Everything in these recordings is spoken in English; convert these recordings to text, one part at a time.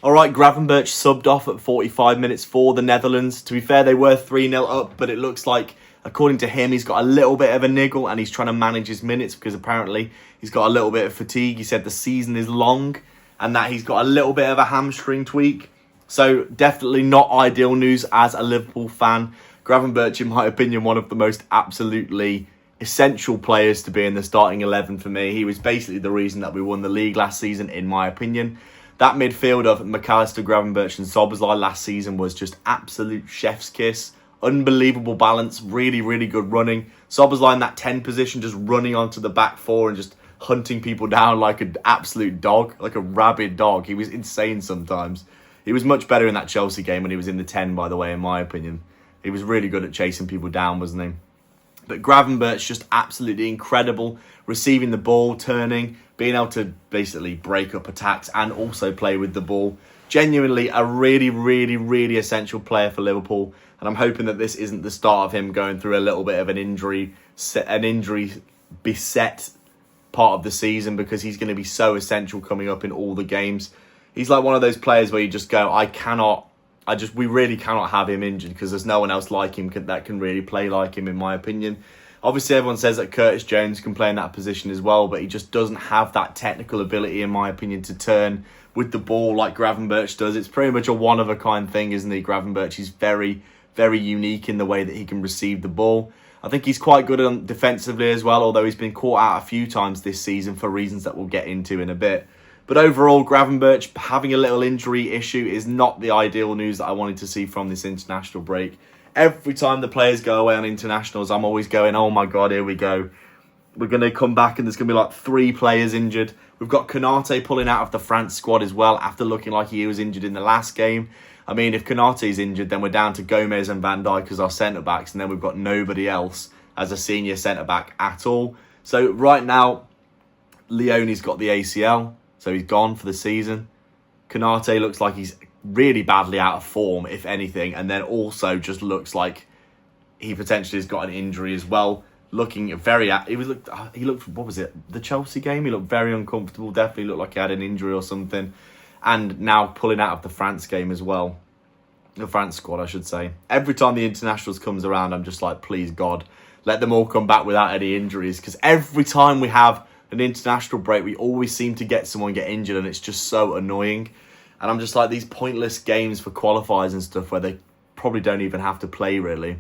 All right, Gravenberch subbed off at 45 minutes for the Netherlands. To be fair, they were 3-0 up, but it looks like, according to him, he's got a little bit of a niggle and he's trying to manage his minutes because apparently he's got a little bit of fatigue. He said the season is long and that he's got a little bit of a hamstring tweak. So definitely not ideal news as a Liverpool fan. Gravenberch, in my opinion, one of the most absolutely essential players to be in the starting 11 for me. He was basically the reason that we won the league last season, in my opinion. That midfield of McAllister, Gravenberch and Szoboszlai last season was just absolute chef's kiss. Unbelievable balance, really, really good running. Szoboszlai in that 10 position, just running onto the back four and just hunting people down like an absolute dog, like a rabid dog. He was insane sometimes. He was much better in that Chelsea game when he was in the 10, by the way, in my opinion. He was really good at chasing people down, wasn't he? But Gravenberch, just absolutely incredible. Receiving the ball, turning, being able to basically break up attacks and also play with the ball. Genuinely a really, really, really essential player for Liverpool. And I'm hoping that this isn't the start of him going through a little bit of an injury beset part of the season, because he's going to be so essential coming up in all the games. He's like one of those players where you just go, we really cannot have him injured because there's no one else like him that can really play like him, in my opinion. Obviously, everyone says that Curtis Jones can play in that position as well, but he just doesn't have that technical ability, in my opinion, to turn with the ball like Gravenberch does. It's pretty much a one-of-a-kind thing, isn't he, Gravenberch? He's very, very unique in the way that he can receive the ball. I think he's quite good on defensively as well, although he's been caught out a few times this season for reasons that we'll get into in a bit. But overall, Gravenberch having a little injury issue is not the ideal news that I wanted to see from this international break. Every time the players go away on internationals, I'm always going, oh my God, here we go. We're going to come back and there's going to be like 3 players injured. We've got Konaté pulling out of the France squad as well after looking like he was injured in the last game. I mean, if Konaté's injured, then we're down to Gomez and Van Dijk as our centre-backs, and then we've got nobody else as a senior centre-back at all. So right now, Leoni's got the ACL. So he's gone for the season. Konaté looks like he's really badly out of form, if anything. And then also just looks like he potentially has got an injury as well. Looking very... He looked, what was it? The Chelsea game? He looked very uncomfortable. Definitely looked like he had an injury or something. And now pulling out of the France game as well. The France squad, I should say. Every time the internationals comes around, I'm just like, please, God, let them all come back without any injuries. Because every time we have an international break, we always seem to get someone get injured, and it's just so annoying. And I'm just like, these pointless games for qualifiers and stuff where they probably don't even have to play, really.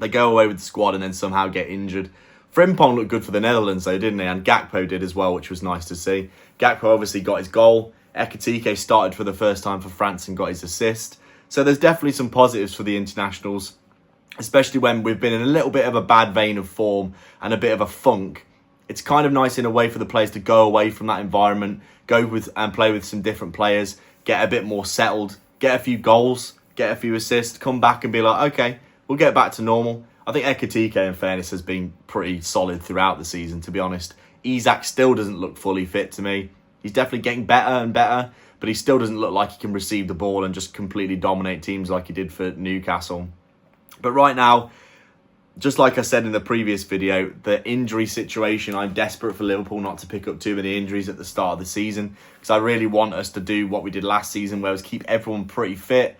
They go away with the squad and then somehow get injured. Frimpong looked good for the Netherlands though, didn't he? And Gakpo did as well, which was nice to see. Gakpo obviously got his goal. Ekitike started for the first time for France and got his assist. So there's definitely some positives for the internationals, especially when we've been in a little bit of a bad vein of form and a bit of a funk. It's kind of nice in a way for the players to go away from that environment, go with and play with some different players, get a bit more settled, get a few goals, get a few assists, come back and be like, okay, we'll get back to normal. I think Ekitike, in fairness, has been pretty solid throughout the season, to be honest. Isak still doesn't look fully fit to me. He's definitely getting better and better, but he still doesn't look like he can receive the ball and just completely dominate teams like he did for Newcastle. But right now, just like I said in the previous video, the injury situation, I'm desperate for Liverpool not to pick up too many injuries at the start of the season, because I really want us to do what we did last season, where was keep everyone pretty fit,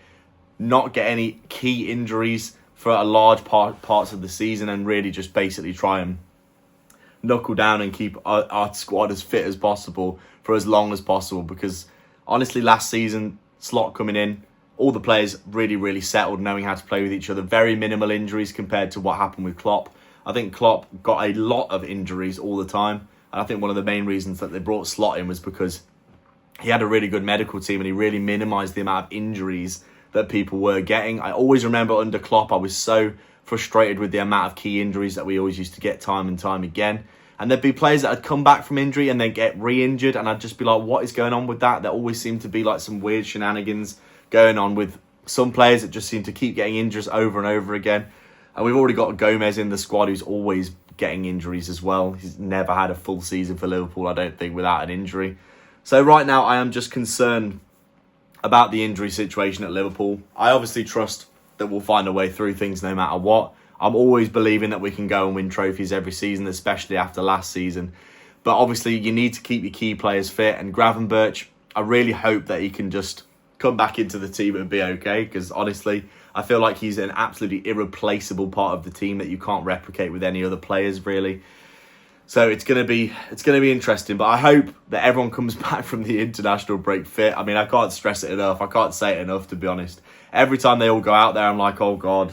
not get any key injuries for a large parts of the season, and really just basically try and knuckle down and keep our squad as fit as possible for as long as possible. Because honestly, last season, Slot coming in, all the players really, really settled, knowing how to play with each other. Very minimal injuries compared to what happened with Klopp. I think Klopp got a lot of injuries all the time. And I think one of the main reasons that they brought Slot in was because he had a really good medical team and he really minimised the amount of injuries that people were getting. I always remember under Klopp, I was so frustrated with the amount of key injuries that we always used to get time and time again. And there'd be players that had come back from injury and then get re-injured. And I'd just be like, what is going on with that? There always seemed to be like some weird shenanigans going on with some players that just seem to keep getting injuries over and over again. And we've already got Gomez in the squad who's always getting injuries as well. He's never had a full season for Liverpool, I don't think, without an injury. So right now I am just concerned about the injury situation at Liverpool. I obviously trust that we'll find a way through things no matter what. I'm always believing that we can go and win trophies every season, especially after last season. But obviously you need to keep your key players fit. And Gravenberch, I really hope that he can just come back into the team and be okay, because honestly, I feel like he's an absolutely irreplaceable part of the team that you can't replicate with any other players, really. So it's gonna be interesting, but I hope that everyone comes back from the international break fit. I mean, I can't stress it enough. I can't say it enough, to be honest. Every time they all go out there, I'm like, oh God,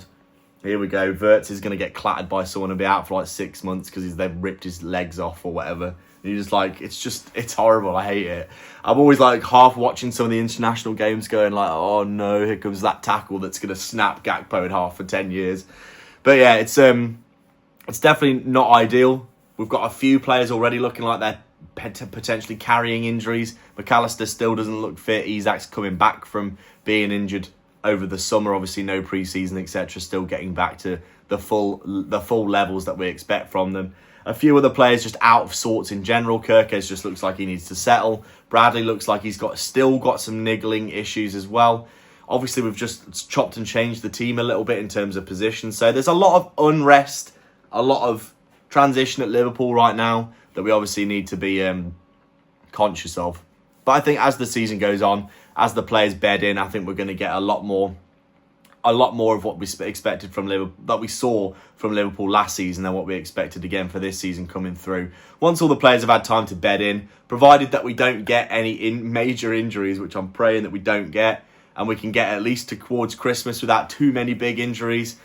here we go. Wirtz is going to get clattered by someone and be out for like 6 months because they've ripped his legs off or whatever. And you're just like, it's horrible. I hate it. I'm always like half watching some of the international games going like, oh no, here comes that tackle that's going to snap Gakpo in half for 10 years. But yeah, it's definitely not ideal. We've got a few players already looking like they're potentially carrying injuries. McAllister still doesn't look fit. Isak's coming back from being injured over the summer, obviously no pre-season, etc. Still getting back to the full levels that we expect from them. A few other players just out of sorts in general. Kirkes just looks like he needs to settle. Bradley looks like he's still got some niggling issues as well. Obviously, we've just chopped and changed the team a little bit in terms of position. So there's a lot of unrest, a lot of transition at Liverpool right now that we obviously need to be conscious of. But I think as the season goes on, as the players bed in, I think we're going to get a lot more of what we expected from Liverpool, that we saw from Liverpool last season, than what we expected again for this season coming through. Once all the players have had time to bed in, provided that we don't get any major injuries, which I'm praying that we don't get, and we can get at least towards Christmas without too many big injuries.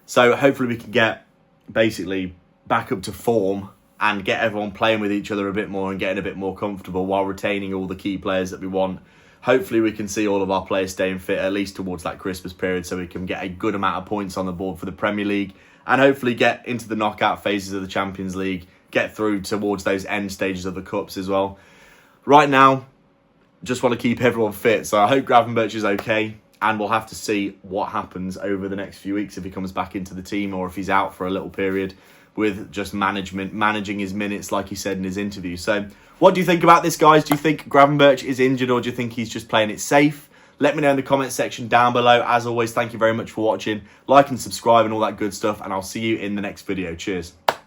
So hopefully we can get basically back up to form and get everyone playing with each other a bit more and getting a bit more comfortable while retaining all the key players that we want. Hopefully we can see all of our players staying fit at least towards that Christmas period, so we can get a good amount of points on the board for the Premier League and hopefully get into the knockout phases of the Champions League, get through towards those end stages of the Cups as well. Right now, just want to keep everyone fit, so I hope Gravenberch is okay, and we'll have to see what happens over the next few weeks if he comes back into the team or if he's out for a little period, with just managing his minutes like he said in his interview. So what do you think about this, guys? Do you think Gravenberch is injured, or do you think he's just playing it safe? Let me know in the comment section down below. As always, thank you very much for watching. Like and subscribe and all that good stuff, and I'll see you in the next video. Cheers.